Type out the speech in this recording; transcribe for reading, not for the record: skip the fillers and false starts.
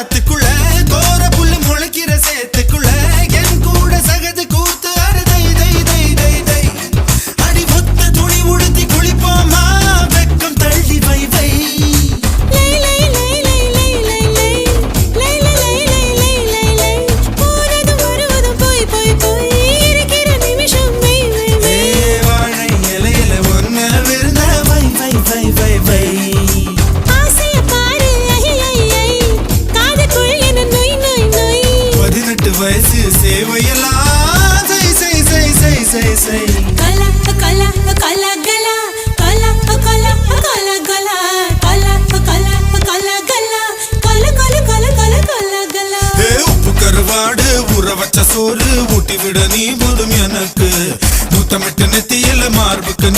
நாத்துக்குள்ள கோர புல்லு முளைக்கிற சேத்துக்குள்ள என் கூட சகது கூத்து அறுதை தை தை தை தை அடி ஒத்த துணி உடுத்தி குளிப்போமா வெக்கம் தள்ளி வை வை வாழை இலையில ஒன்ன விருந்த வை வை வை வை வை வயசு சேவையெல்லாம் செய் செய் செய் செய் செய் செய் கல கல கல கல கல கல கல கல கல கல கல கல கல கல கல கல கல உப்பு கருவாடு ஊற வச்ச சோறு ஊட்டி விட நீ போதும் எனக்கு முத்தமிட்டு நெத்தியில மார்புக்கு